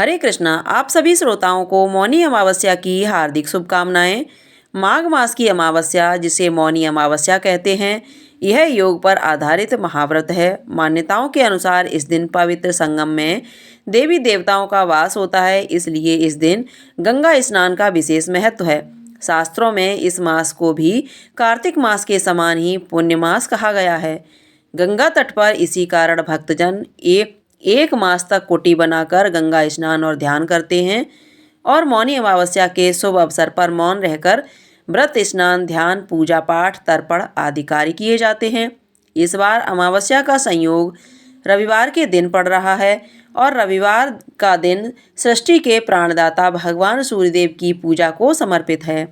हरे कृष्णा। आप सभी श्रोताओं को मौनी अमावस्या की हार्दिक शुभकामनाएं। माघ मास की अमावस्या, जिसे मौनी अमावस्या कहते हैं, यह योग पर आधारित महाव्रत है। मान्यताओं के अनुसार इस दिन पवित्र संगम में देवी देवताओं का वास होता है, इसलिए इस दिन गंगा स्नान का विशेष महत्व है। शास्त्रों में इस मास को भी कार्तिक मास के समान ही पुण्य मास कहा गया है। गंगा तट पर इसी कारण भक्तजन एक मास तक कुटी बनाकर गंगा स्नान और ध्यान करते हैं और मौनी अमावस्या के शुभ अवसर पर मौन रहकर व्रत, स्नान, ध्यान, पूजा पाठ, तर्पण आदि कार्य किए जाते हैं। इस बार अमावस्या का संयोग रविवार के दिन पड़ रहा है और रविवार का दिन सृष्टि के प्राणदाता भगवान सूर्यदेव की पूजा को समर्पित है।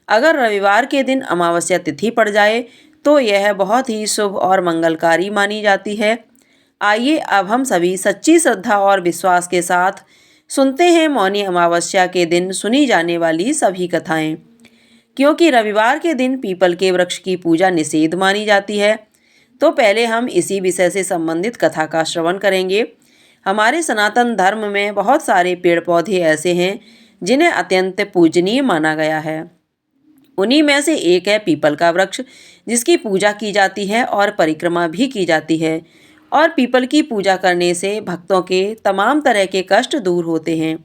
अगर रविवार के दिन अमावस्या तिथि पड़ जाए तो यह बहुत ही शुभ और मंगलकारी मानी जाती है। आइए अब हम सभी सच्ची श्रद्धा और विश्वास के साथ सुनते हैं मौनी अमावस्या के दिन सुनी जाने वाली सभी कथाएं। क्योंकि रविवार के दिन पीपल के वृक्ष की पूजा निषेध मानी जाती है, तो पहले हम इसी विषय से संबंधित कथा का श्रवण करेंगे। हमारे सनातन धर्म में बहुत सारे पेड़ पौधे ऐसे हैं जिन्हें अत्यंत पूजनीय माना गया है। उन्हीं में से एक है पीपल का वृक्ष, जिसकी पूजा की जाती है और परिक्रमा भी की जाती है। और पीपल की पूजा करने से भक्तों के तमाम तरह के कष्ट दूर होते हैं,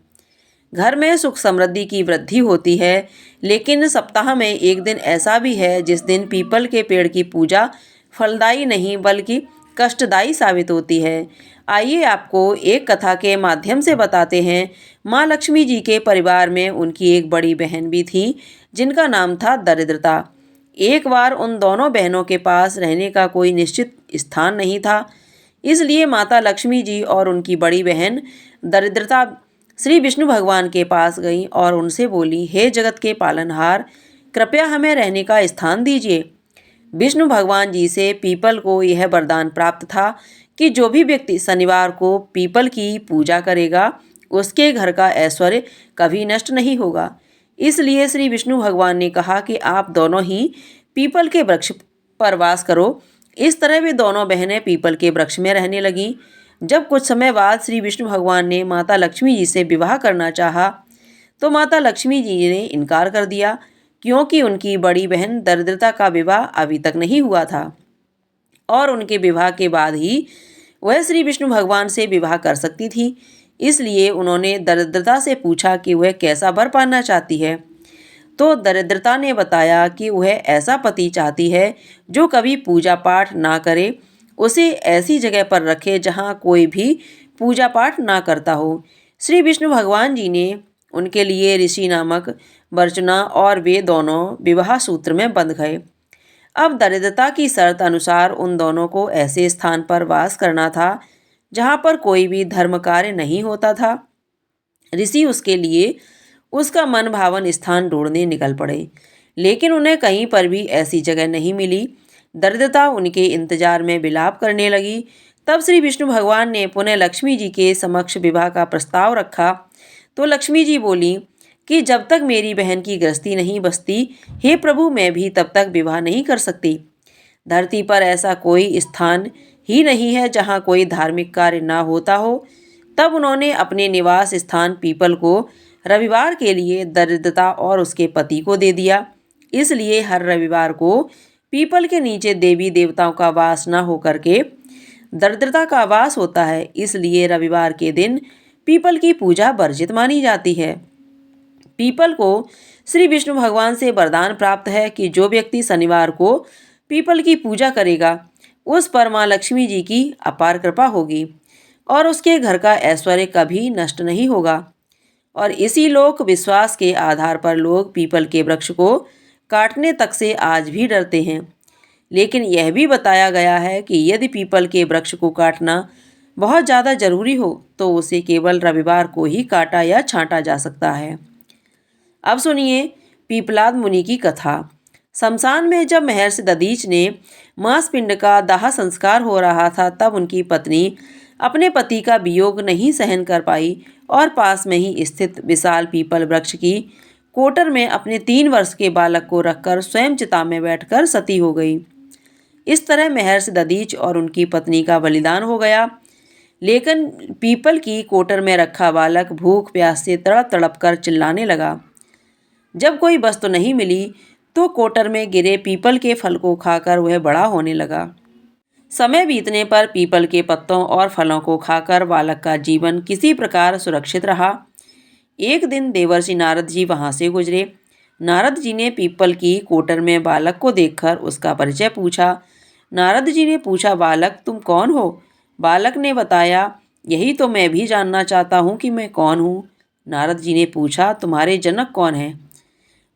घर में सुख समृद्धि की वृद्धि होती है। लेकिन सप्ताह में एक दिन ऐसा भी है जिस दिन पीपल के पेड़ की पूजा फलदायी नहीं बल्कि कष्टदायी साबित होती है। आइए आपको एक कथा के माध्यम से बताते हैं। माँ लक्ष्मी जी के परिवार में उनकी एक बड़ी बहन भी थी, जिनका नाम था दरिद्रता। एक बार उन दोनों बहनों के पास रहने का कोई निश्चित स्थान नहीं था, इसलिए माता लक्ष्मी जी और उनकी बड़ी बहन दरिद्रता श्री विष्णु भगवान के पास गईं और उनसे बोली, हे जगत के पालनहार, कृपया हमें रहने का स्थान दीजिए। विष्णु भगवान जी से पीपल को यह वरदान प्राप्त था कि जो भी व्यक्ति शनिवार को पीपल की पूजा करेगा, उसके घर का ऐश्वर्य कभी नष्ट नहीं होगा। इसलिए श्री विष्णु भगवान ने कहा कि आप दोनों ही पीपल के वृक्ष पर वास करो। इस तरह वे दोनों बहनें पीपल के वृक्ष में रहने लगीं। जब कुछ समय बाद श्री विष्णु भगवान ने माता लक्ष्मी जी से विवाह करना चाहा, तो माता लक्ष्मी जी ने इनकार कर दिया, क्योंकि उनकी बड़ी बहन दरिद्रता का विवाह अभी तक नहीं हुआ था और उनके विवाह के बाद ही वह श्री विष्णु भगवान से विवाह कर सकती थी। इसलिए उन्होंने दरिद्रता से पूछा कि वह कैसा वर पाना चाहती है। तो दरिद्रता ने बताया कि वह ऐसा पति चाहती है जो कभी पूजा पाठ ना करे, उसे ऐसी जगह पर रखे जहाँ कोई भी पूजा पाठ ना करता हो। श्री विष्णु भगवान जी ने उनके लिए ऋषि नामक वर चुना और वे दोनों विवाह सूत्र में बंध गए। अब दरिद्रता की शर्त अनुसार उन दोनों को ऐसे स्थान पर वास करना था जहाँ पर कोई भी धर्म कार्य नहीं होता था। ऋषि उसके लिए उसका मन भावन स्थान ढूंढने निकल पड़े, लेकिन उन्हें कहीं पर भी ऐसी जगह नहीं मिली। दरिद्रता उनके इंतजार में विलाप करने लगी। तब श्री विष्णु भगवान ने पुनः लक्ष्मी जी के समक्ष विवाह का प्रस्ताव रखा। तो लक्ष्मी जी बोली कि जब तक मेरी बहन की गृहस्थी नहीं बसती, हे प्रभु, मैं भी तब तक विवाह नहीं कर सकती। धरती पर ऐसा कोई स्थान ही नहीं है जहाँ कोई धार्मिक कार्य ना होता हो। तब उन्होंने अपने निवास स्थान पीपल को रविवार के लिए दरिद्रता और उसके पति को दे दिया। इसलिए हर रविवार को पीपल के नीचे देवी देवताओं का वास न होकर के दरिद्रता का वास होता है। इसलिए रविवार के दिन पीपल की पूजा वर्जित मानी जाती है। पीपल को श्री विष्णु भगवान से वरदान प्राप्त है कि जो व्यक्ति शनिवार को पीपल की पूजा करेगा, उस पर माँ लक्ष्मी जी की अपार कृपा होगी और उसके घर का ऐश्वर्य कभी नष्ट नहीं होगा। और इसी लोक विश्वास के आधार पर लोग पीपल के वृक्ष को काटने तक से आज भी डरते हैं। लेकिन यह भी बताया गया है कि यदि पीपल के वृक्ष को काटना बहुत ज़्यादा जरूरी हो तो उसे केवल रविवार को ही काटा या छांटा जा सकता है। अब सुनिए पीपलाद मुनि की कथा। शमशान में जब महर्षि दधीच ने मांस पिंड का दाह संस्कार हो रहा था, तब उनकी पत्नी अपने पति का वियोग नहीं सहन कर पाई और पास में ही स्थित विशाल पीपल वृक्ष की कोटर में अपने 3 वर्ष के बालक को रखकर स्वयं चिता में बैठकर सती हो गई। इस तरह महर्षि दधीच और उनकी पत्नी का बलिदान हो गया। लेकिन पीपल की कोटर में रखा बालक भूख प्यास से तड़प तड़प कर चिल्लाने लगा। जब कोई वस्तु नहीं मिली तो कोटर में गिरे पीपल के फल को खाकर वह बड़ा होने लगा। समय बीतने पर पीपल के पत्तों और फलों को खाकर बालक का जीवन किसी प्रकार सुरक्षित रहा। एक दिन देवर्षि नारद जी वहां से गुजरे। नारद जी ने पीपल की कोटर में बालक को देखकर उसका परिचय पूछा। नारद जी ने पूछा, बालक तुम कौन हो? बालक ने बताया, यही तो मैं भी जानना चाहता हूँ कि मैं कौन हूँ। नारद जी ने पूछा, तुम्हारे जनक कौन हैं?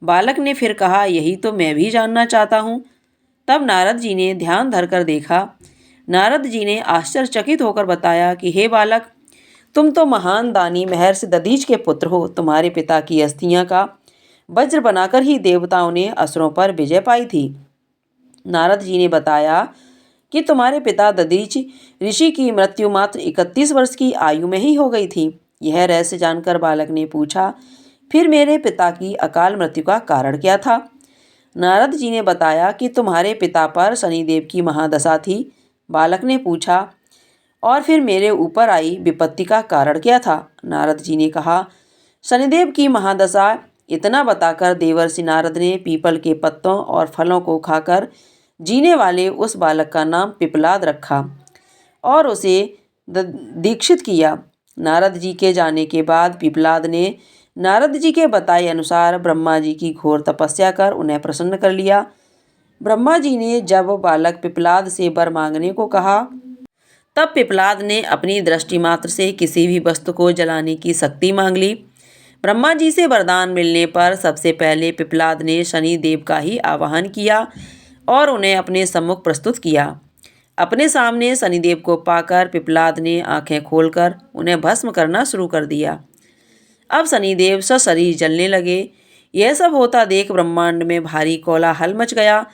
बालक ने फिर कहा, यही तो मैं भी जानना चाहता हूँ। तब नारद जी ने ध्यान धरकर देखा। नारद जी ने आश्चर्यचकित होकर बताया कि हे बालक, तुम तो महान दानी महर्षि दधीच के पुत्र हो। तुम्हारे पिता की अस्थियां का वज्र बनाकर ही देवताओं ने असुरों पर विजय पाई थी। नारद जी ने बताया कि तुम्हारे पिता दधीच ऋषि की मृत्यु मात्र 31 वर्ष की आयु में ही हो गई थी। यह रहस्य जानकर बालक ने पूछा, फिर मेरे पिता की अकाल मृत्यु का कारण क्या था? नारद जी ने बताया कि तुम्हारे पिता पर शनिदेव की महादशा थी। बालक ने पूछा, और फिर मेरे ऊपर आई विपत्ति का कारण क्या था? नारद जी ने कहा, शनिदेव की महादशा। इतना बताकर देवर्षि नारद ने पीपल के पत्तों और फलों को खाकर जीने वाले उस बालक का नाम पिपलाद रखा और उसे दीक्षित किया। नारद जी के जाने के बाद पिपलाद ने नारद जी के बताए अनुसार ब्रह्मा जी की घोर तपस्या कर उन्हें प्रसन्न कर लिया। ब्रह्मा जी ने जब बालक पिपलाद से वर मांगने को कहा, तब पिपलाद ने अपनी दृष्टि मात्र से किसी भी वस्तु को जलाने की शक्ति मांग ली। ब्रह्मा जी से वरदान मिलने पर सबसे पहले पिपलाद ने शनि देव का ही आवाहन किया और उन्हें अपने सम्मुख प्रस्तुत किया। अपने सामने शनिदेव को पाकर पिपलाद ने आंखें खोलकर उन्हें भस्म करना शुरू कर दिया। अब शनिदेव सशरीर जलने लगे। यह सब होता देख ब्रह्मांड में भारी कोलाहल मच गया।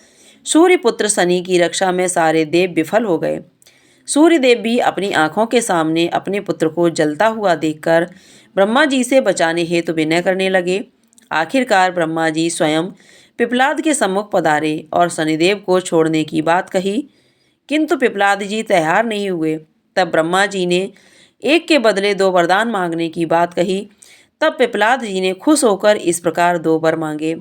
सूर्यपुत्र शनि की रक्षा में सारे देव विफल हो गए। सूर्यदेव भी अपनी आंखों के सामने अपने पुत्र को जलता हुआ देखकर ब्रह्मा जी से बचाने हेतु विनय करने लगे। आखिरकार ब्रह्मा जी स्वयं पिपलाद के सम्मुख पधारे और शनिदेव को छोड़ने की बात कही, किंतु पिपलाद जी तैयार नहीं हुए। तब ब्रह्मा जी ने एक के बदले 2 वरदान मांगने की बात कही। तब पिपलाद जी ने खुश होकर इस प्रकार 2 वर मांगे।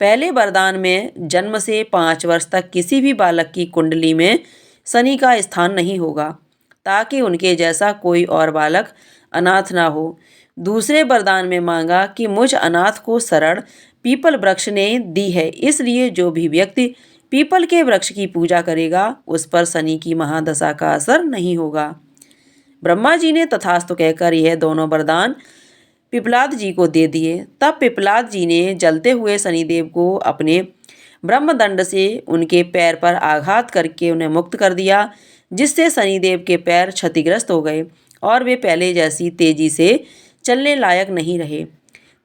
पहले वरदान में जन्म से 5 वर्ष तक किसी भी बालक की कुंडली में शनि का स्थान नहीं होगा, ताकि उनके जैसा कोई और बालक अनाथ ना हो। दूसरे वरदान में मांगा कि मुझ अनाथ को शरण पीपल वृक्ष ने दी है, इसलिए जो भी व्यक्ति पीपल के वृक्ष की पूजा करेगा उस पर शनि की महादशा का असर नहीं होगा। ब्रह्मा जी ने तथास्तु कहकर यह दोनों वरदान पिपलाद जी को दे दिए। तब पिपलाद जी ने जलते हुए शनिदेव को अपने ब्रह्मदंड से उनके पैर पर आघात करके उन्हें मुक्त कर दिया, जिससे शनिदेव के पैर क्षतिग्रस्त हो गए और वे पहले जैसी तेजी से चलने लायक नहीं रहे।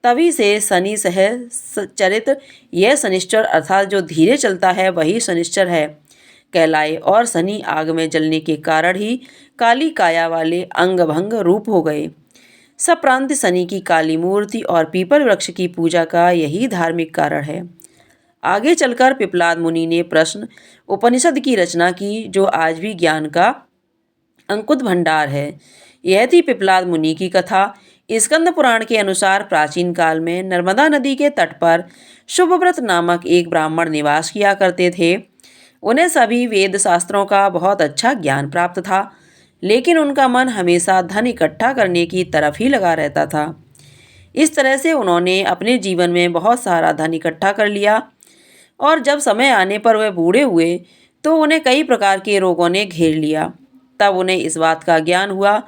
तभी से शनि सहचरित यह शनिश्चर अर्थात जो धीरे चलता है वही शनिश्चर है कहलाए और शनि आग में जलने के कारण ही काली काया वाले अंगभंग रूप हो गए। सप्रांत शनि की काली मूर्ति और पीपल वृक्ष की पूजा का यही धार्मिक कारण है। आगे चलकर पिपलाद मुनि ने प्रश्न उपनिषद की रचना की, जो आज भी ज्ञान का अंकुत भंडार है। यह थी पिपलाद मुनि की कथा। स्कंद पुराण के अनुसार प्राचीन काल में नर्मदा नदी के तट पर शुभव्रत नामक एक ब्राह्मण निवास किया करते थे। उन्हें सभी वेद शास्त्रों का बहुत अच्छा ज्ञान प्राप्त था, लेकिन उनका मन हमेशा धन इकट्ठा करने की तरफ ही लगा रहता था। इस तरह से उन्होंने अपने जीवन में बहुत सारा धन इकट्ठा कर लिया और जब समय आने पर वह बूढ़े हुए तो उन्हें कई प्रकार के रोगों ने घेर लिया। तब उन्हें इस बात का ज्ञान हुआ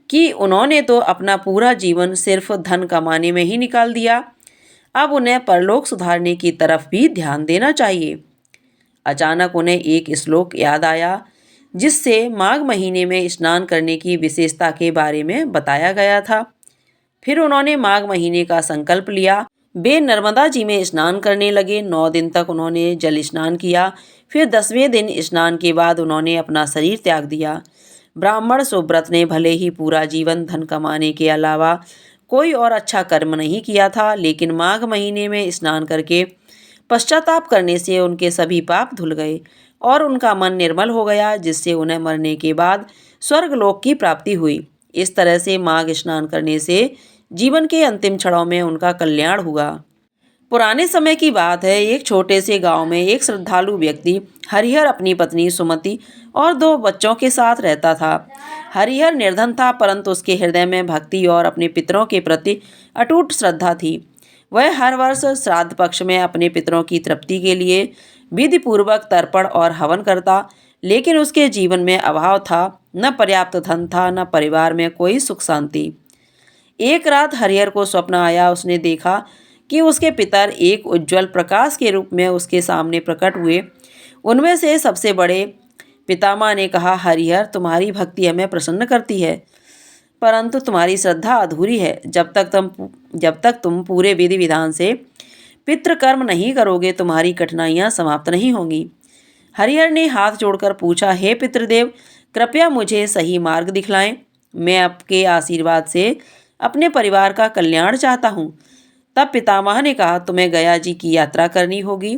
कि उन्होंने तो अपना पूरा जीवन सिर्फ धन कमाने में ही निकाल दिया, अब उन्हें परलोक सुधारने की तरफ भी ध्यान देना चाहिए। अचानक उन्हें एक श्लोक याद आया, जिससे माघ महीने में स्नान करने की विशेषता के बारे में बताया गया था। फिर उन्होंने माघ महीने का संकल्प लिया। वे नर्मदा जी में स्नान करने लगे। 9 दिन तक उन्होंने जल स्नान किया। फिर 10वें दिन स्नान के बाद उन्होंने अपना शरीर त्याग दिया। ब्राह्मण सुव्रत ने भले ही पूरा जीवन धन कमाने के अलावा कोई और अच्छा कर्म नहीं किया था, लेकिन माघ महीने में स्नान करके पश्चाताप करने से उनके सभी पाप धुल गए और उनका मन निर्मल हो गया, जिससे उन्हें मरने के बाद स्वर्गलोक की प्राप्ति हुई। इस तरह से माघ स्नान करने से जीवन के अंतिम क्षणों में उनका कल्याण हुआ। पुराने समय की बात है। एक छोटे से गांव में एक श्रद्धालु व्यक्ति हरिहर अपनी पत्नी सुमति और 2 बच्चों के साथ रहता था। हरिहर निर्धन था, परंतु उसके हृदय में भक्ति और अपने पितरों के प्रति अटूट श्रद्धा थी। वह हर वर्ष श्राद्ध पक्ष में अपने पितरों की तृप्ति के लिए विधि पूर्वक तर्पण और हवन करता, लेकिन उसके जीवन में अभाव था। न पर्याप्त धन था, न परिवार में कोई सुख शांति। एक रात हरिहर को स्वप्न आया। उसने देखा कि उसके पितर एक उज्ज्वल प्रकाश के रूप में उसके सामने प्रकट हुए। उनमें से सबसे बड़े पितामह ने कहा, हरिहर, तुम्हारी भक्ति हमें प्रसन्न करती है, परंतु तुम्हारी श्रद्धा अधूरी है। जब तक तुम पूरे विधि विधान से पितृकर्म नहीं करोगे, तुम्हारी कठिनाइयाँ समाप्त नहीं होंगी। हरिहर ने हाथ जोड़कर पूछा, हे पितृदेव, कृपया मुझे सही मार्ग दिखलाएं। मैं आपके आशीर्वाद से अपने परिवार का कल्याण चाहता हूँ। तब पितामह ने कहा, तुम्हें गया जी की यात्रा करनी होगी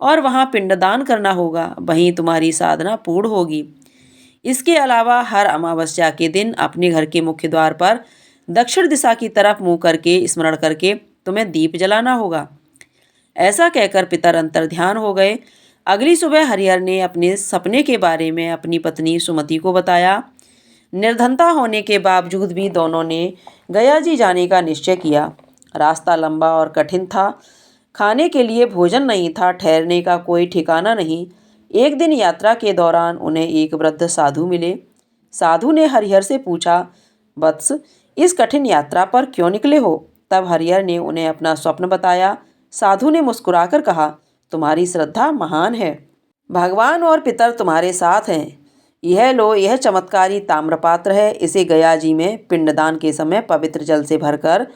और वहाँ पिंडदान करना होगा, वहीं तुम्हारी साधना पूर्ण होगी। इसके अलावा हर अमावस्या के दिन अपने घर के मुख्य द्वार पर दक्षिण दिशा की तरफ मुँह करके स्मरण करके तुम्हें दीप जलाना होगा। ऐसा कहकर पितर अंतर्ध्यान हो गए। अगली सुबह हरिहर ने अपने सपने के बारे में अपनी पत्नी सुमति को बताया। निर्धनता होने के बावजूद भी दोनों ने गया जी जाने का निश्चय किया। रास्ता लंबा और कठिन था। खाने के लिए भोजन नहीं था, ठहरने का कोई ठिकाना नहीं। एक दिन यात्रा के दौरान उन्हें एक वृद्ध साधु मिले। साधु ने हरिहर से पूछा, वत्स, इस कठिन यात्रा पर क्यों निकले हो? तब हरिहर ने उन्हें अपना स्वप्न बताया। साधु ने मुस्कुराकर कहा, तुम्हारी श्रद्धा महान है, भगवान और पितर तुम्हारे साथ हैं। यह लो, यह चमत्कारी ताम्रपात्र है। इसे गया जी में पिंडदान के समय पवित्र जल से भरकर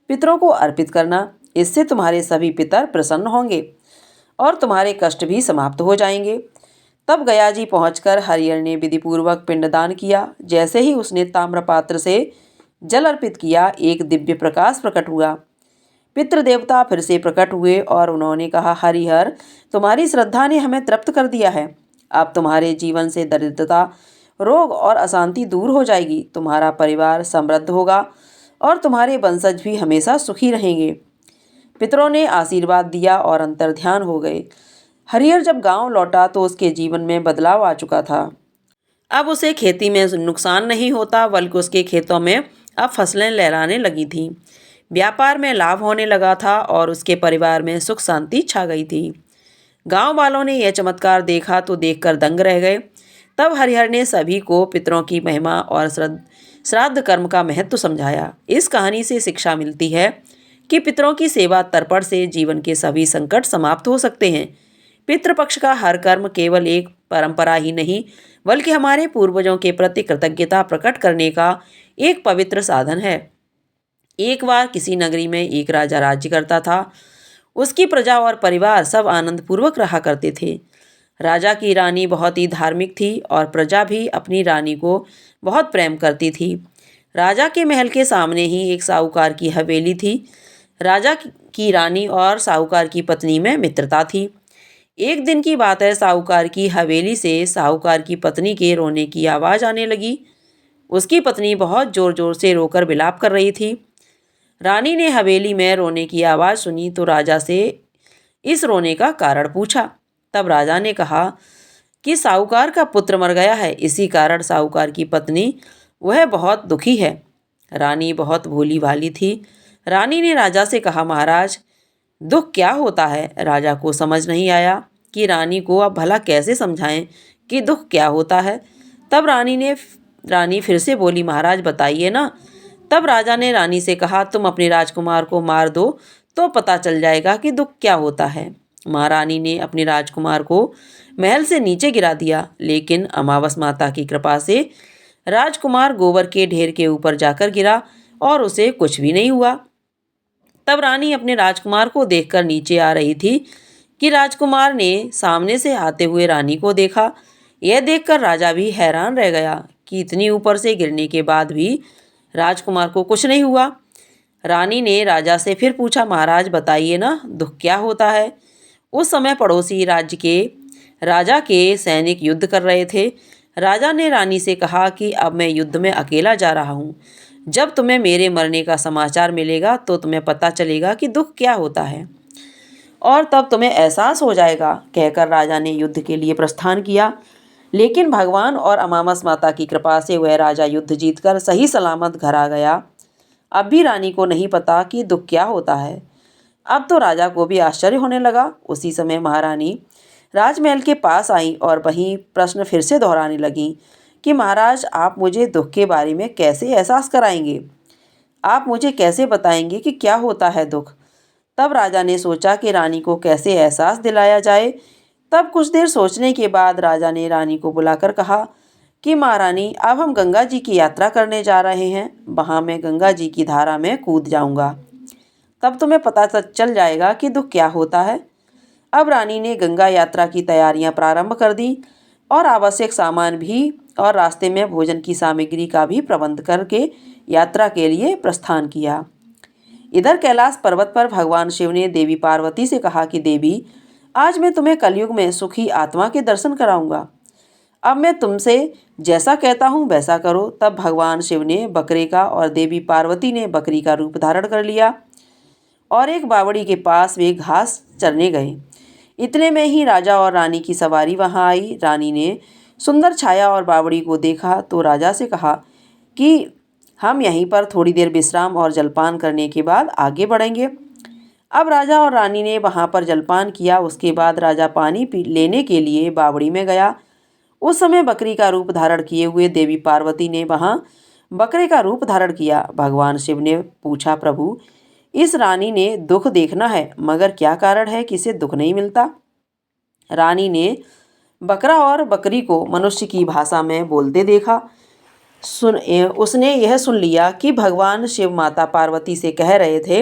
पितरों को अर्पित करना। इससे तुम्हारे सभी पितर प्रसन्न होंगे और तुम्हारे कष्ट भी समाप्त हो जाएंगे। तब गया जी पहुँचकर हरिहर ने विधिपूर्वक पिंडदान किया। जैसे ही उसने ताम्रपात्र से जल अर्पित किया, एक दिव्य प्रकाश प्रकट हुआ। पितृदेवता फिर से प्रकट हुए और उन्होंने कहा, हरिहर, तुम्हारी श्रद्धा ने हमें तृप्त कर दिया है। अब तुम्हारे जीवन से दरिद्रता, रोग और अशांति दूर हो जाएगी। तुम्हारा परिवार समृद्ध होगा और तुम्हारे वंशज भी हमेशा सुखी रहेंगे। पितरों ने आशीर्वाद दिया और अंतर्ध्यान हो गए। हरिहर जब गांव लौटा तो उसके जीवन में बदलाव आ चुका था। अब उसे खेती में नुकसान नहीं होता, बल्कि उसके खेतों में अब फसलें लहराने लगी थीं। व्यापार में लाभ होने लगा था और उसके परिवार में सुख शांति छा गई थी। गांव वालों ने यह चमत्कार देखा तो देखकर दंग रह गए। तब हरिहर ने सभी को पितरों की महिमा और श्राद्ध कर्म का महत्व समझाया। इस कहानी से शिक्षा मिलती है कि पितरों की सेवा तर्पण से जीवन के सभी संकट समाप्त हो सकते हैं। पितृपक्ष का हर कर्म केवल एक परंपरा ही नहीं, बल्कि हमारे पूर्वजों के प्रति कृतज्ञता प्रकट करने का एक पवित्र साधन है। एक बार किसी नगरी में एक राजा राज्य करता था। उसकी प्रजा और परिवार सब आनंद पूर्वक रहा करते थे। राजा की रानी बहुत ही धार्मिक थी और प्रजा भी अपनी रानी को बहुत प्रेम करती थी। राजा के महल के सामने ही एक साहूकार की हवेली थी। राजा की रानी और साहूकार की पत्नी में मित्रता थी। एक दिन की बात है, साहूकार की हवेली से साहूकार की पत्नी के रोने की आवाज़ आने लगी। उसकी पत्नी बहुत ज़ोर ज़ोर से रोकर विलाप कर रही थी। रानी ने हवेली में रोने की आवाज़ सुनी तो राजा से इस रोने का कारण पूछा। तब राजा ने कहा कि साहूकार का पुत्र मर गया है, इसी कारण साहूकार की पत्नी वह बहुत दुखी है। रानी बहुत भोली भाली थी। रानी ने राजा से कहा, महाराज, दुख क्या होता है? राजा को समझ नहीं आया कि रानी को अब भला कैसे समझाएं कि दुख क्या होता है। तब रानी फिर से बोली, महाराज बताइए ना। तब राजा ने रानी से कहा, तुम अपने राजकुमार को मार दो तो पता चल जाएगा कि दुख क्या होता है। महारानी ने अपने राजकुमार को महल से नीचे गिरा दिया, लेकिन अमावस माता की कृपा से राजकुमार गोबर के ढेर के ऊपर जाकर गिरा और उसे कुछ भी नहीं हुआ। तब रानी अपने राजकुमार को देखकर नीचे आ रही थी कि राजकुमार ने सामने से आते हुए रानी को देखा। यह देखकर राजा भी हैरान रह गया कि इतनी ऊपर से गिरने के बाद भी राजकुमार को कुछ नहीं हुआ। रानी ने राजा से फिर पूछा, महाराज बताइए ना, दुख क्या होता है? उस समय पड़ोसी राज्य के राजा के सैनिक युद्ध कर रहे थे। राजा ने रानी से कहा कि अब मैं युद्ध में अकेला जा रहा हूँ। जब तुम्हें मेरे मरने का समाचार मिलेगा तो तुम्हें पता चलेगा कि दुख क्या होता है और तब तुम्हें एहसास हो जाएगा। कहकर राजा ने युद्ध के लिए प्रस्थान किया। लेकिन भगवान और अमावस माता की कृपा से वह राजा युद्ध जीतकर सही सलामत घर आ गया। अब भी रानी को नहीं पता कि दुख क्या होता है। अब तो राजा को भी आश्चर्य होने लगा। उसी समय महारानी राजमहल के पास आई और वही प्रश्न फिर से दोहराने लगी कि महाराज, आप मुझे दुख के बारे में कैसे एहसास कराएंगे? आप मुझे कैसे बताएंगे कि क्या होता है दुख? तब राजा ने सोचा कि रानी को कैसे एहसास दिलाया जाए। तब कुछ देर सोचने के बाद राजा ने रानी को बुलाकर कहा कि महारानी, अब हम गंगा जी की यात्रा करने जा रहे हैं। वहाँ मैं गंगा जी की धारा में कूद जाऊँगा। तब तुम्हें पता चल जाएगा कि दुख क्या होता है। अब रानी ने गंगा यात्रा की तैयारियां प्रारंभ कर दी और आवश्यक सामान भी और रास्ते में भोजन की सामग्री का भी प्रबंध करके यात्रा के लिए प्रस्थान किया। इधर कैलाश पर्वत पर भगवान शिव ने देवी पार्वती से कहा कि देवी, आज मैं तुम्हें कलयुग में सुखी आत्मा के दर्शन कराऊंगा। अब मैं तुमसे जैसा कहता हूँ वैसा करो। तब भगवान शिव ने बकरे का और देवी पार्वती ने बकरी का रूप धारण कर लिया और एक बावड़ी के पास वे घास चरने गए। इतने में ही राजा और रानी की सवारी वहां आई। रानी ने सुंदर छाया और बावड़ी को देखा तो राजा से कहा कि हम यहीं पर थोड़ी देर विश्राम और जलपान करने के बाद आगे बढ़ेंगे। अब राजा और रानी ने वहां पर जलपान किया। उसके बाद राजा पानी लेने के लिए बावड़ी में गया। उस समय बकरी का रूप धारण किए हुए देवी पार्वती ने वहां बकरे का रूप धारण किया। भगवान शिव ने पूछा, प्रभु, इस रानी ने दुख देखना है, मगर क्या कारण है कि इसे दुख नहीं मिलता? रानी ने बकरा और बकरी को मनुष्य की भाषा में बोलते देखा। उसने यह सुन लिया कि भगवान शिव माता पार्वती से कह रहे थे,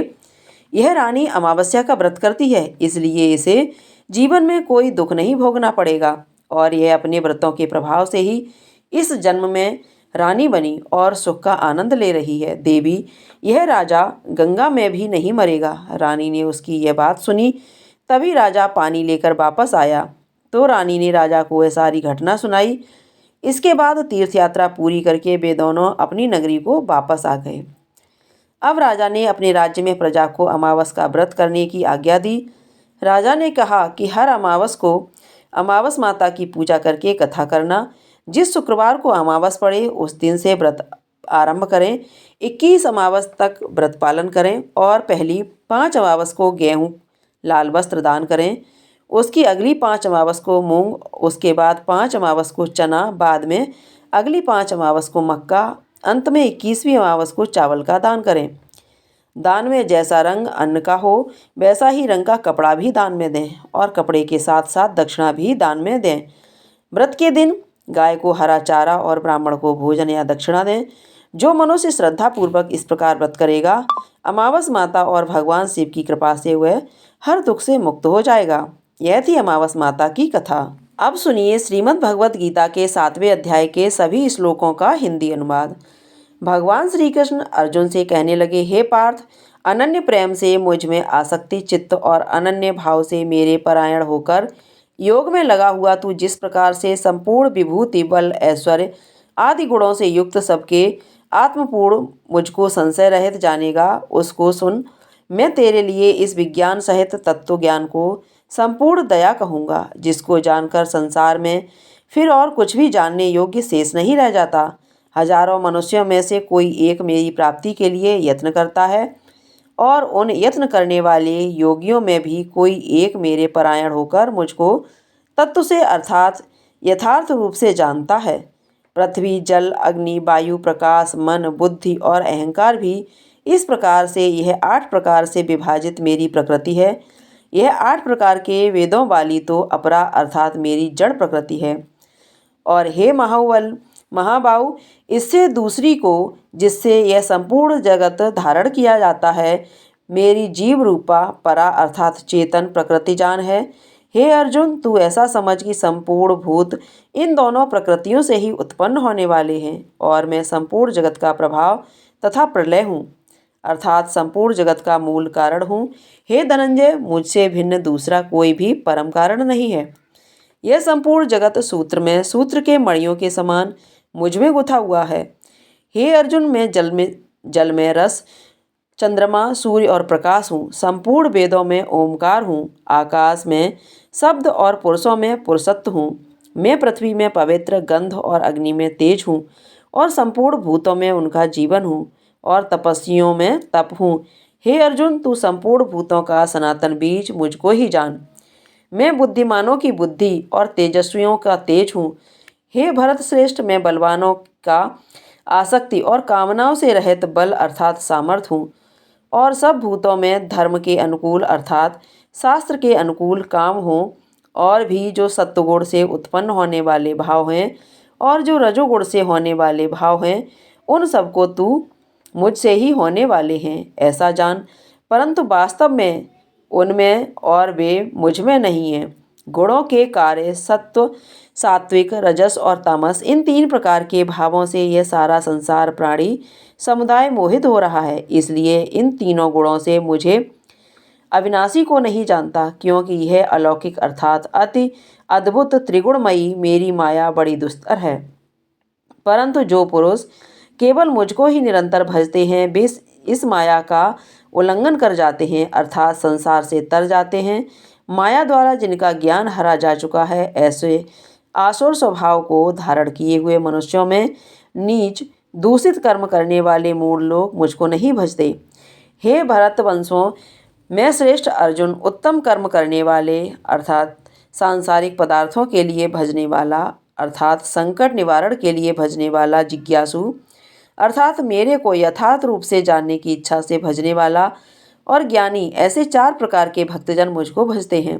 यह रानी अमावस्या का व्रत करती है, इसलिए इसे जीवन में कोई दुख नहीं भोगना पड़ेगा और यह अपने व्रतों के प्रभाव से ही इस जन्म में रानी बनी और सुख का आनंद ले रही है। देवी, यह राजा गंगा में भी नहीं मरेगा। रानी ने उसकी यह बात सुनी। तभी राजा पानी लेकर वापस आया तो रानी ने राजा को यह सारी घटना सुनाई। इसके बाद तीर्थ यात्रा पूरी करके वे दोनों अपनी नगरी को वापस आ गए। अब राजा ने अपने राज्य में प्रजा को अमावस का व्रत करने की आज्ञा दी। राजा ने कहा कि हर अमावस को अमावस माता की पूजा करके कथा करना। जिस शुक्रवार को अमावस पड़े उस दिन से व्रत आरंभ करें। 21 अमावस तक व्रत पालन करें और पहली 5 अमावस को गेहूँ लाल वस्त्र दान करें। उसकी अगली 5 अमावस को मूंग, उसके बाद 5 अमावस को चना, बाद में अगली 5 अमावस को मक्का, अंत में 21वीं अमावस को चावल का दान करें। दान में जैसा रंग अन्न का हो वैसा ही रंग का कपड़ा भी दान में दें और कपड़े के साथ साथ दक्षिणा भी दान में दें। व्रत के दिन गाय को हरा चारा और ब्राह्मण को भोजन या दक्षिणा दें। जो मनुष्य श्रद्धापूर्वक इस प्रकार व्रत करेगा, अमावस माता और भगवान शिव की कृपा से वह हर दुख से मुक्त हो जाएगा। यह थी अमावस माता की कथा। अब सुनिए श्रीमद् भगवत गीता के 7वें अध्याय के सभी श्लोकों का हिंदी अनुवाद। भगवान श्री कृष्ण अर्जुन से कहने लगे, हे पार्थ, अनन्य प्रेम से मुझ में आसक्ति चित्त और अनन्य भाव से मेरे परायण होकर योग में लगा हुआ तू जिस प्रकार से संपूर्ण विभूति बल ऐश्वर्य आदि गुणों से युक्त सबके आत्मपूर्ण मुझको संशय रहित जानेगा, उसको सुन। मैं तेरे लिए इस विज्ञान सहित तत्व ज्ञान को संपूर्ण दया कहूँगा, जिसको जानकर संसार में फिर और कुछ भी जानने योग्य शेष नहीं रह जाता। हजारों मनुष्यों में से कोई एक मेरी प्राप्ति के लिए यत्न करता है और उन यत्न करने वाले योगियों में भी कोई एक मेरे परायण होकर मुझको तत्व से अर्थात यथार्थ रूप से जानता है। पृथ्वी, जल, अग्नि, वायु, प्रकाश, मन, बुद्धि और अहंकार भी इस प्रकार से यह 8 प्रकार से विभाजित मेरी प्रकृति है। यह 8 प्रकार के वेदों वाली तो अपरा अर्थात मेरी जड़ प्रकृति है। और हे महाबाहु, इससे दूसरी को जिससे यह संपूर्ण जगत धारण किया जाता है, मेरी जीव रूपा परा अर्थात चेतन प्रकृति जान है। हे अर्जुन, तू ऐसा समझ कि संपूर्ण भूत इन दोनों प्रकृतियों से ही उत्पन्न होने वाले हैं और मैं संपूर्ण जगत का प्रभाव तथा प्रलय हूँ, अर्थात संपूर्ण जगत का मूल कारण हूँ। हे धनंजय, मुझसे भिन्न दूसरा कोई भी परम कारण नहीं है। यह संपूर्ण जगत सूत्र में सूत्र के मणियों के समान मुझ में गुथा हुआ है। हे अर्जुन, मैं जल में रस, चंद्रमा, सूर्य और प्रकाश हूँ। संपूर्ण वेदों में ओमकार हूँ। आकाश में शब्द और पुरुषों में पुरुषत्व हूँ। मैं पृथ्वी में पवित्र, गंध और अग्नि में तेज हूँ और संपूर्ण भूतों में उनका जीवन हूँ और तपस्वियों में तप हूँ। हे अर्जुन, तू संपूर्ण भूतों का सनातन बीज मुझको ही जान। मैं बुद्धिमानों की बुद्धि और तेजस्वियों का तेज हूँ। हे भरत श्रेष्ठ, मैं बलवानों का आसक्ति और कामनाओं से रहित बल अर्थात सामर्थ हूँ और सब भूतों में धर्म के अनुकूल अर्थात शास्त्र के अनुकूल काम हो और भी जो सत्वगुण से उत्पन्न होने वाले भाव हैं और जो रजोगुण से होने वाले भाव हैं, उन सबको तू मुझसे ही होने वाले हैं ऐसा जान। परंतु वास्तव में उनमें और वे मुझ में नहीं हैं। गुणों के कार्य सत्व, सात्विक, रजस और तामस, इन 3 प्रकार के भावों से यह सारा संसार प्राणी समुदाय मोहित हो रहा है। इसलिए इन तीनों गुणों से मुझे अविनाशी को नहीं जानता, क्योंकि यह अलौकिक अर्थात अति अद्भुत त्रिगुणमयी मेरी माया बड़ी दुस्तर है। परंतु जो पुरुष केवल मुझको ही निरंतर भजते हैं, वे इस माया का उल्लंघन कर जाते हैं अर्थात संसार से तर जाते हैं। माया द्वारा जिनका ज्ञान हरा जा चुका है, ऐसे आसुर स्वभाव को धारण किए हुए मनुष्यों में नीच दूषित कर्म करने वाले मूढ़ लोग मुझको नहीं भजते। हे भरत वंशों, मैं श्रेष्ठ अर्जुन उत्तम कर्म करने वाले अर्थात सांसारिक पदार्थों के लिए भजने वाला अर्थात संकट निवारण के लिए भजने वाला जिज्ञासु अर्थात मेरे को यथार्थ रूप से जानने की इच्छा से भजने वाला और ज्ञानी, ऐसे 4 प्रकार के भक्तजन मुझको भजते हैं।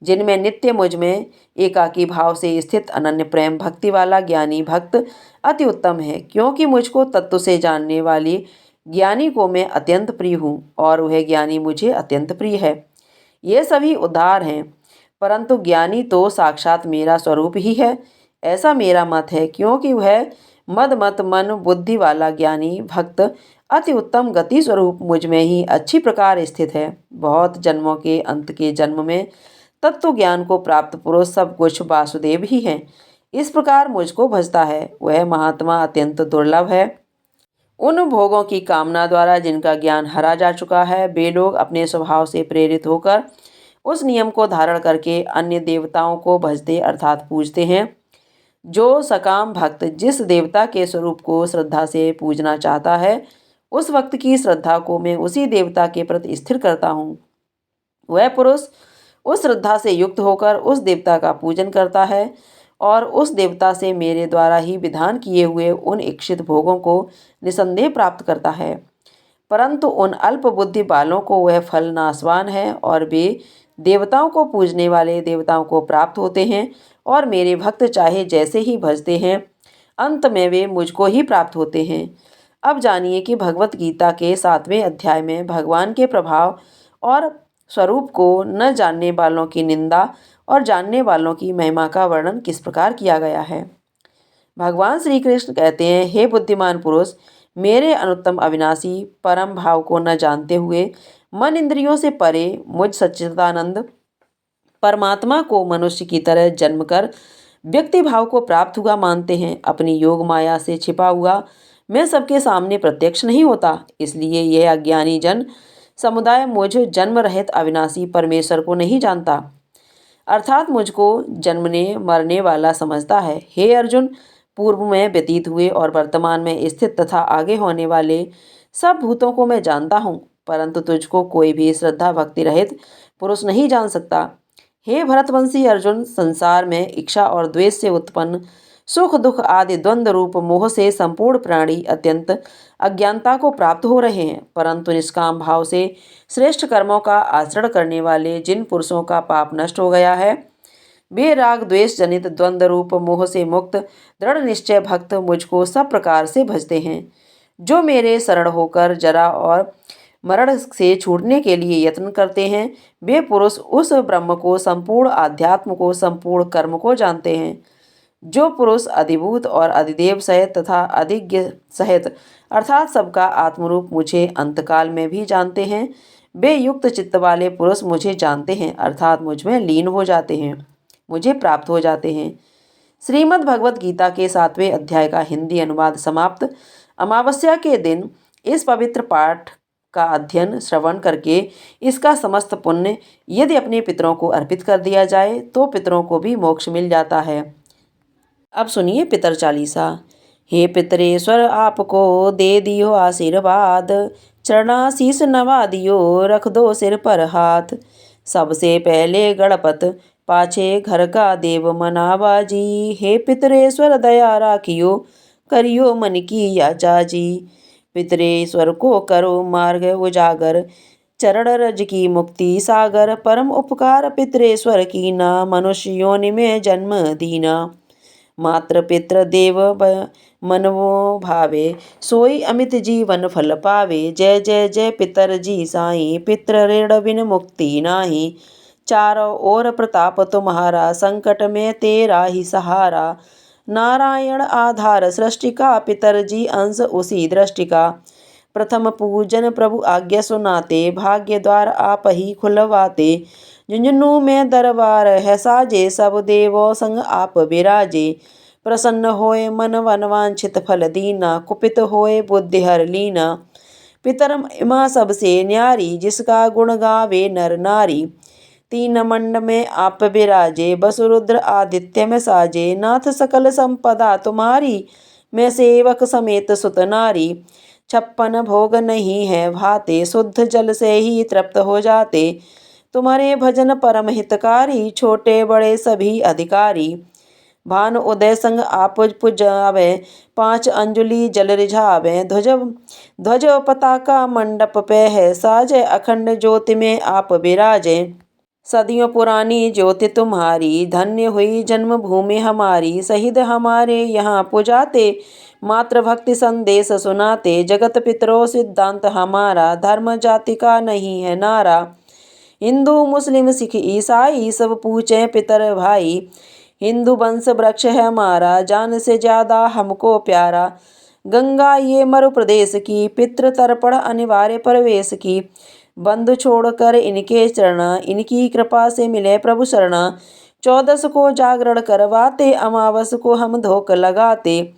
जिनमें नित्य मुझ में एकाकी भाव से स्थित अनन्य प्रेम भक्ति वाला ज्ञानी भक्त अति उत्तम है, क्योंकि मुझको तत्व से जानने वाली ज्ञानी को मैं अत्यंत प्रिय हूँ और वह ज्ञानी मुझे अत्यंत प्रिय है। ये सभी उदार हैं, परंतु ज्ञानी तो साक्षात मेरा स्वरूप ही है, ऐसा मेरा मत है, क्योंकि वह मद मत मन बुद्धि वाला ज्ञानी भक्त अति उत्तम गति स्वरूप मुझ में ही अच्छी प्रकार स्थित है। बहुत जन्मों के अंत के जन्म में तत्व ज्ञान को प्राप्त पुरुष सब कुछ वासुदेव ही हैं। इस प्रकार मुझको भजता है वह महात्मा अत्यंत दुर्लभ है। उन भोगों की कामना द्वारा जिनका ज्ञान हरा जा चुका है, वे लोग अपने स्वभाव से प्रेरित होकर उस नियम को धारण करके अन्य देवताओं को भजते अर्थात पूजते हैं। जो सकाम भक्त जिस देवता के स्वरूप को श्रद्धा से पूजना चाहता है, उस वक्त की श्रद्धा को मैं उसी देवता के प्रति स्थिर करता हूँ। वह पुरुष उस श्रद्धा से युक्त होकर उस देवता का पूजन करता है और उस देवता से मेरे द्वारा ही विधान किए हुए उन इच्छित भोगों को निसंदेह प्राप्त करता है। परंतु उन अल्प बुद्धि वालों को वह फल नाशवान है और वे देवताओं को पूजने वाले देवताओं को प्राप्त होते हैं और मेरे भक्त चाहे जैसे ही भजते हैं, अंत में वे मुझको ही प्राप्त होते हैं। अब जानिए कि भगवत गीता के 7वें अध्याय में भगवान के प्रभाव और स्वरूप को न जानने वालों की निंदा और जानने वालों की महिमा का वर्णन किस प्रकार किया गया है। भगवान श्री कृष्ण कहते हैं, हे बुद्धिमान पुरुष, मेरे अनुत्तम अविनाशी परम भाव को न जानते हुए मन इंद्रियों से परे मुझ सच्चिदानंद परमात्मा को मनुष्य की तरह जन्म कर व्यक्ति भाव को प्राप्त हुआ मानते हैं। अपनी योग माया से छिपा हुआ मैं सबके सामने प्रत्यक्ष नहीं होता, इसलिए यह अज्ञानी जन समुदाय मुझ जन्म रहित अविनाशी परमेश्वर को नहीं जानता अर्थात मुझको जन्मने मरने वाला समझता है। हे अर्जुन, पूर्व में व्यतीत हुए और वर्तमान में स्थित तथा आगे होने वाले सब भूतों को मैं जानता हूँ, परंतु तुझको कोई भी श्रद्धा भक्ति रहित पुरुष नहीं जान सकता। हे भरतवंशी अर्जुन, संसार में इच्छा और द्वेष से उत्पन्न सुख दुख आदि द्वंद्व रूप मोह से संपूर्ण प्राणी अत्यंत अज्ञानता को प्राप्त हो रहे हैं, परंतु निष्काम भाव से श्रेष्ठ कर्मों का आचरण करने वाले जिन पुरुषों का पाप नष्ट हो गया है, वे राग द्वेष जनित द्वंद्व रूप मोह से मुक्त दृढ़ निश्चय भक्त मुझको सब प्रकार से भजते हैं। जो मेरे शरण होकर जरा और मरण से छूटने के लिए यत्न करते हैं, वे पुरुष उस ब्रह्म को, संपूर्ण आध्यात्म को, संपूर्ण कर्म को जानते हैं। जो पुरुष अधिभूत और अधिदेव सहित तथा अधिज्ञ सहित अर्थात सबका आत्मरूप मुझे अंतकाल में भी जानते हैं, वे युक्त चित्त वाले पुरुष मुझे जानते हैं अर्थात मुझ में लीन हो जाते हैं। मुझे प्राप्त हो जाते हैं। श्रीमद् भगवत गीता के 7वें अध्याय का हिंदी अनुवाद समाप्त। अमावस्या के दिन इस पवित्र पाठ का अध्ययन श्रवण करके इसका समस्त पुण्य यदि अपने पितरों को अर्पित कर दिया जाए तो पितरों को भी मोक्ष मिल जाता है। अब सुनिए पितर चालीसा। हे पितरेश्वर आपको दे दियो आशीर्वाद, चरणाशीष नवा दियो रख दो सिर पर हाथ। सबसे पहले गणपत पाछे घर का देव मनावा जी, हे पितरेश्वर दया राखियो करियो मन की याचा जी। पितरेश्वर को करो मार्ग उजागर, चरण रज की मुक्ति सागर। परम उपकार पितरेश्वर कीना, मनुष्य योनि में जन्म दीना। मात्र पितृ देव मनवो भावे, सोई अमित जीवन फल पावे। जय जय जय पितर जी साईं, पितृ ऋण बिन मुक्ति नाही। चारों ओर प्रताप तुम्हारा, संकट में तेरा ही सहारा। नारायण आधार सृष्टि का, पितर जी अंश उसी दृष्टि का। प्रथम पूजन प्रभु आज्ञा सुनाते, भाग्य द्वार आप ही खुलवाते। झुंझुनू में दरबार है साजे, सब देवों संग आप विराजे। प्रसन्न होए मन वनवांछित फल दीना, कुपित होए बुद्धि हर लीना। पितर महिमा सबसे न्यारी, जिसका गुण गावे नर नारी। तीन मंड में आप विराजे, बसुरुद्र आदित्य में साजे। नाथ सकल संपदा तुम्हारी, मैं सेवक समेत सुत नारी। 56 भोग नहीं है भाते, शुद्ध जल से ही तृप्त हो जाते। तुम्हारे भजन परम हितकारी, छोटे बड़े सभी अधिकारी। भान उदय संग आप पुजावे, 5 अंजुलि जल रिझावे। ध्वज पताका मंडप पे है साजे, अखंड ज्योति में आप विराजे। सदियों पुरानी ज्योति तुम्हारी, धन्य हुई जन्मभूमि हमारी। शहीद हमारे यहाँ पुजाते, मातृभक्ति संदेश सुनाते। जगत पितरों सिद्धांत हमारा, धर्म जाति का नहीं है नारा। हिंदू मुस्लिम सिख ईसाई सब पूछे पितर भाई। हिंदू वंश वृक्ष है हमारा, जान से ज्यादा हमको प्यारा। गंगा ये मरु प्रदेश की, पितृ तर्पण अनिवार्य प्रवेश की। बंधु छोड़कर इनके चरण, इनकी कृपा से मिले प्रभु शरण। 14 को जागरण करवाते, अमावस को हम धोक लगाते।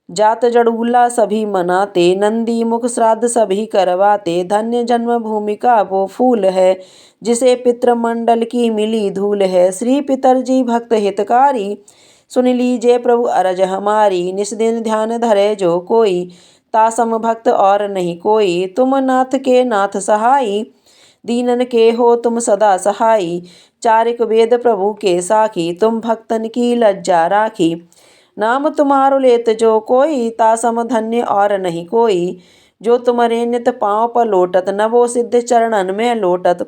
जात जड़ूला सभी मनाते, नंदी मुख श्राद्ध सभी करवाते। धन्य जन्मभूमि का वो फूल है, जिसे पितृमंडल की मिली धूल है। श्री पितर जी भक्त हितकारी, सुन लीजिए प्रभु अरज हमारी। निस्दिन ध्यान धरे जो कोई, तासम भक्त और नहीं कोई। तुम नाथ के नाथ सहाई, दीनन के हो तुम सदा सहाई। चारिक वेद प्रभु के साखी, तुम भक्तन की लज्जा राखी। नाम तुम्हारो लेत जो कोई, तासम धन्य और नहीं कोई। जो तुम्हारे नित पाँव पर लोटत, नवो सिद्ध चरणन में लोटत।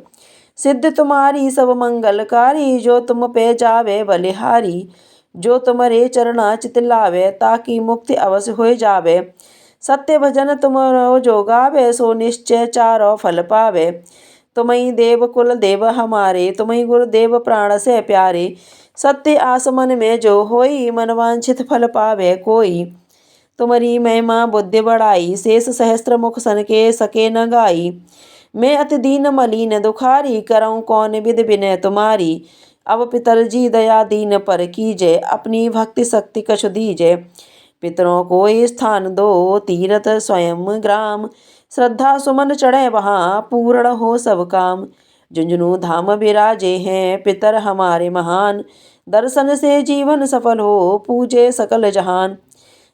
सिद्ध तुम्हारी सब मंगलकारी, जो तुम पे जावे बलिहारी। जो तुम्हारे चरणा चित लावे, ताकि मुक्ति अवश्य हो जावे। सत्य भजन तुमरो जो गावे, सो निश्चय चारों फल पावे। तुम्हीं देव कुल देव हमारे, तुम्हीं गुरुदेव प्राण से प्यारे। सत्य आसमन में जो होई, मनवांछित फल पावे कोई। तुम्हारी महिमा बुद्धि बढ़ाई, शेष सहस्त्र मुख सन के सके न गाई। मैं अति दीन मलिन दुखारी, करऊँ कौन विधि विनय तुम्हारी। अब पितर जी दया दीन पर कीजय, अपनी भक्ति शक्ति कछु दीजय। पितरों को स्थान दो, तीर्थ स्वयं ग्राम। श्रद्धा सुमन चढ़े वहाँ, पूर्ण हो सब काम। झुंझुनू धाम विराजे हैं पितर हमारे महान। दर्शन से जीवन सफल हो, पूजे सकल जहान।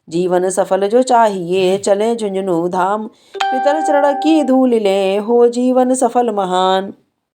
जीवन सफल जो चाहिए, चले झुंझुनू धाम। पितर चरण की धूल ले, हो जीवन सफल महान।